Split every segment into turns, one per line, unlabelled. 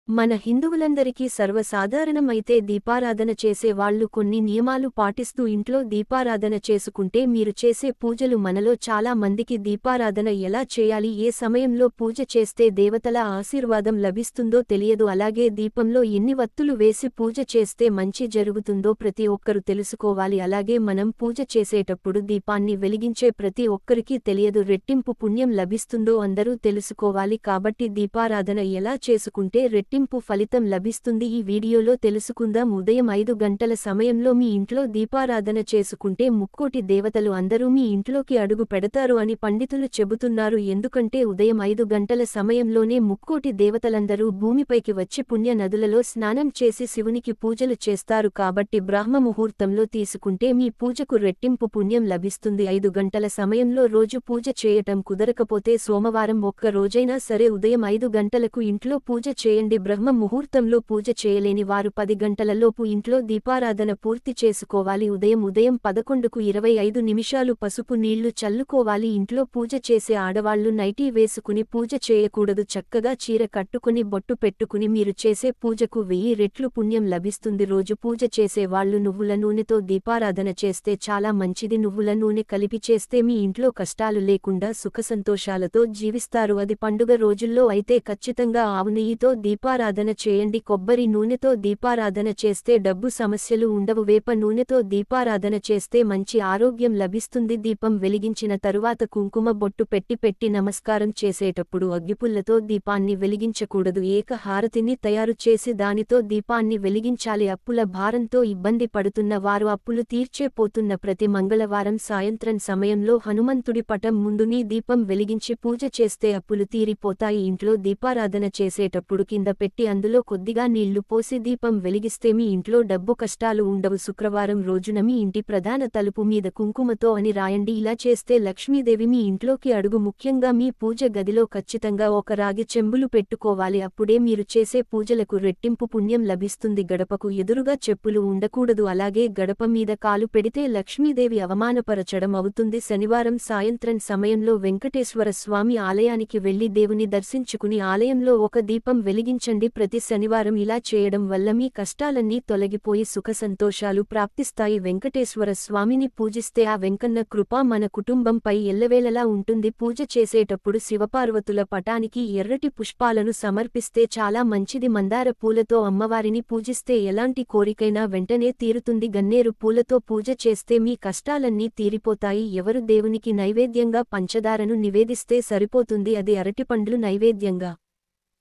మన హిందువులందరికీ సర్వసాధారణమైతే దీపారాధన చేసే వాళ్ళు కొన్ని నియమాలు పాటిస్తూ ఇంట్లో దీపారాధన చేసుకుంటే మీరు చేసే పూజలు మనలో చాలా మందికి దీపారాధన ఎలా చేయాలి, ఏ సమయంలో పూజ చేస్తే దేవతల ఆశీర్వాదం లభిస్తుందో తెలియదు. అలాగే దీపంలో ఎన్ని వత్తులు వేసి పూజ చేస్తే మంచి జరుగుతుందో ప్రతి ఒక్కరు తెలుసుకోవాలి. అలాగే మనం పూజ చేసేటప్పుడు దీపాన్ని వెలిగించే ప్రతి ఒక్కరికి తెలియదు, రెట్టింపు పుణ్యం లభిస్తుందో అందరూ తెలుసుకోవాలి. కాబట్టి దీపారాధన ఎలా చేసుకుంటే రెట్టింపు ఫలితం లభిస్తుంది ఈ వీడియోలో తెలుసుకుందాం. ఉదయం 5 గంటల సమయంలో మీ ఇంట్లో దీపారాధన చేసుకుంటే ముక్కోటి దేవతలు అందరూ మీ ఇంట్లోకి అడుగు పెడతారు అని పండితులు చెబుతున్నారు. ఎందుకంటే ఉదయం 5 గంటల సమయంలోనే ముక్కోటి దేవతలందరూ భూమిపైకి వచ్చి పుణ్య నదులలో స్నానం చేసి శివునికి పూజలు చేస్తారు. కాబట్టి బ్రాహ్మ ముహూర్తంలో తీసుకుంటే మీ పూజకు రెట్టింపు పుణ్యం లభిస్తుంది. 5 గంటల సమయంలో రోజు పూజ చేయటం కుదరకపోతే సోమవారం ఒక్క రోజైనా సరే ఉదయం 5 గంటలకు ఇంట్లో పూజ చేయండి. బ్రహ్మ ముహూర్తంలో పూజ చేయలేని వారు 10 గంటలలోపు ఇంట్లో దీపారాధన పూర్తి చేసుకోవాలి. ఉదయం 11కు 25 నిమిషాలు పసుపు నీళ్లు చల్లుకోవాలి. ఇంట్లో పూజ చేసే ఆడవాళ్లు నైటీ వేసుకుని పూజ చేయకూడదు. చక్కగా చీర కట్టుకుని బొట్టు పెట్టుకుని మీరు చేసే పూజకు 1000 రెట్లు పుణ్యం లభిస్తుంది. రోజు పూజ చేసే వాళ్లు నువ్వుల నూనెతో దీపారాధన చేస్తే చాలా మంచిది. నువ్వుల నూనె కలిపి చేస్తే మీ ఇంట్లో కష్టాలు లేకుండా సుఖసంతోషాలతో జీవిస్తారు. అది పండుగ రోజుల్లో అయితే ఖచ్చితంగా ఆవు నెయ్యితో దీపారాధన చేయండి. కొబ్బరి నూనెతో దీపారాధన చేస్తే డబ్బు సమస్యలు ఉండవు. వేప నూనెతో దీపారాధన చేస్తే మంచి ఆరోగ్యం లభిస్తుంది. దీపం వెలిగించిన తరువాత కుంకుమ బొట్టు పెట్టి నమస్కారం చేసేటప్పుడు అగ్గిపుల్లతో దీపాన్ని వెలిగించకూడదు. ఏక హారతిని తయారు చేసి దానితో దీపాన్ని వెలిగించాలి. అప్పుల భారంతో ఇబ్బంది పడుతున్న వారు అప్పులు తీర్చేపోతున్న ప్రతి మంగళవారం సాయంత్రం సమయంలో హనుమంతుడి పటం ముందుని దీపం వెలిగించి పూజ చేస్తే అప్పులు తీరిపోతాయి. ఇంట్లో దీపారాధన చేసేటప్పుడు కింద పెట్టి అందులో కొద్దిగా నీళ్లు పోసి దీపం వెలిగిస్తే మీ ఇంట్లో డబ్బు కష్టాలు ఉండవు. శుక్రవారం రోజున మీ ఇంటి ప్రధాన తలుపు మీద కుంకుమతో అని రాయండి. ఇలా చేస్తే లక్ష్మీదేవి మీ ఇంట్లోకి అడుగు. ముఖ్యంగా మీ పూజ గదిలో ఖచ్చితంగా ఒక రాగి చెంబులు పెట్టుకోవాలి. అప్పుడే మీరు చేసే పూజలకు రెట్టింపు పుణ్యం లభిస్తుంది. గడపకు ఎదురుగా చెప్పులు ఉండకూడదు. అలాగే గడప మీద కాలు పెడితే లక్ష్మీదేవి అవమానపరచడం అవుతుంది. శనివారం సాయంత్రం సమయంలో వెంకటేశ్వర స్వామి ఆలయానికి వెళ్లి దేవుని దర్శించుకుని ఆలయంలో ఒక దీపం వెలిగించండి. ప్రతి శనివారం ఇలా చేయడం వల్ల మీ కష్టాలన్నీ తొలగిపోయి సుఖసంతోషాలు ప్రాప్తిస్తాయి. వెంకటేశ్వర స్వామిని పూజిస్తే ఆ వెంకన్న కృప మన కుటుంబంపై ఎల్లవేళలా ఉంటుంది. పూజ చేసేటప్పుడు శివపార్వతుల పటానికి ఎర్రటి పుష్పాలను సమర్పిస్తే చాలా మంచిది. మందార పూలతో అమ్మవారిని పూజిస్తే ఎలాంటి కోరికైనా వెంటనే తీరుతుంది. గన్నేరు పూలతో పూజ చేస్తే మీ కష్టాలన్నీ తీరిపోతాయి. ఎవరు దేవునికి నైవేద్యంగా పంచదారను నివేదిస్తే సరిపోతుంది, అది అరటిపండ్లు నైవేద్యంగా.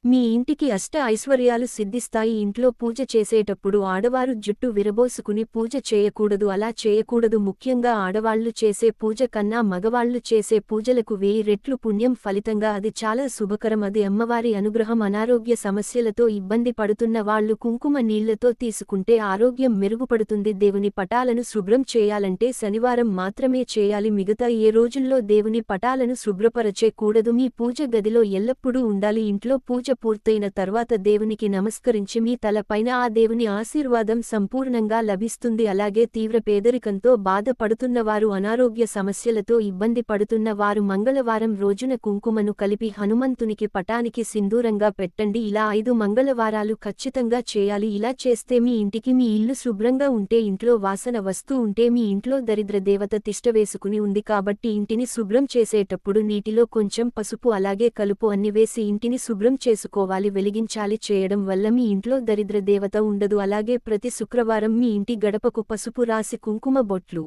మీ ఇంటికి అష్ట ఐశ్వర్యాలు సిద్ధిస్తాయి. ఇంట్లో పూజ చేసేటప్పుడు ఆడవారు జుట్టు విరబోసుకుని పూజ చేయకూడదు. అలా చేయకూడదు. ముఖ్యంగా ఆడవాళ్లు చేసే పూజ కన్నా మగవాళ్లు చేసే పూజలకు 1000 రెట్లు పుణ్యం ఫలితంగా అది చాలా శుభకరం. అది అమ్మవారి అనుగ్రహం. అనారోగ్య సమస్యలతో ఇబ్బంది పడుతున్న వాళ్లు కుంకుమ నీళ్లతో తీసుకుంటే ఆరోగ్యం మెరుగుపడుతుంది. దేవుని పటాలను శుభ్రం చేయాలంటే శనివారం మాత్రమే చేయాలి. మిగతా ఏ రోజుల్లో దేవుని పటాలను శుభ్రపరచే కూడదు. మీ పూజ గదిలో ఎల్లప్పుడూ ఉండాలి. ఇంట్లో పూజ పూర్తయిన తర్వాత దేవునికి నమస్కరించి మీ తలపైన ఆ దేవుని ఆశీర్వాదం సంపూర్ణంగా లభిస్తుంది. అలాగే తీవ్ర పేదరికంతో బాధపడుతున్నవారు, అనారోగ్య సమస్యలతో ఇబ్బంది పడుతున్న వారు మంగళవారం రోజున కుంకుమను కలిపి హనుమంతునికి పటానికి సింధూరంగా పెట్టండి. ఇలా 5 మంగళవారాలు ఖచ్చితంగా చేయాలి. ఇలా చేస్తే మీ ఇంటికి, మీ ఇల్లు శుభ్రంగా ఉంటే, ఇంట్లో వాసన వస్తూ ఉంటే మీ ఇంట్లో దరిద్ర దేవత తిష్టవేసుకుని ఉంది. కాబట్టి ఇంటిని శుభ్రం చేసేటప్పుడు నీటిలో కొంచెం పసుపు అలాగే కలుపు అన్ని వేసి ఇంటిని శుభ్రం చేసుకోవాలి, వెలిగించాలి. చేయడం వల్ల మీ ఇంట్లో దరిద్ర దేవత ఉండదు. అలాగే ప్రతి శుక్రవారం మీ ఇంటి గడపకు పసుపు రాసి కుంకుమ బొట్లు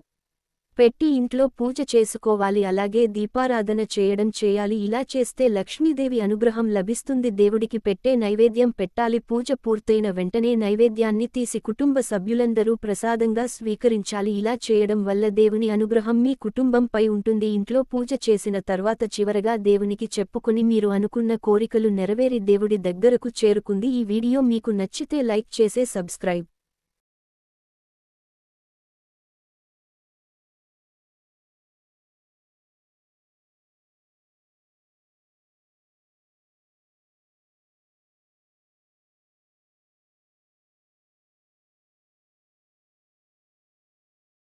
పెట్టి ఇంట్లో పూజ చేసుకోవాలి. అలాగే దీపారాధన చేయాలి. ఇలా చేస్తే లక్ష్మీదేవి అనుగ్రహం లభిస్తుంది. దేవుడికి పెట్టే నైవేద్యం పెట్టాలి. పూజ పూర్తయిన వెంటనే నైవేద్యాన్ని తీసి కుటుంబ సభ్యులందరూ ప్రసాదంగా స్వీకరించాలి. ఇలా చేయడం వల్ల దేవుని అనుగ్రహం మీ కుటుంబంపై ఉంటుంది. ఇంట్లో పూజ చేసిన తర్వాత చివరగా దేవునికి చెప్పుకొని మీరు అనుకున్న కోరికలు నెరవేరి దేవుడి దగ్గరకు చేరుకుంది. ఈ వీడియో మీకు నచ్చితే లైక్ చేసే సబ్స్క్రైబ్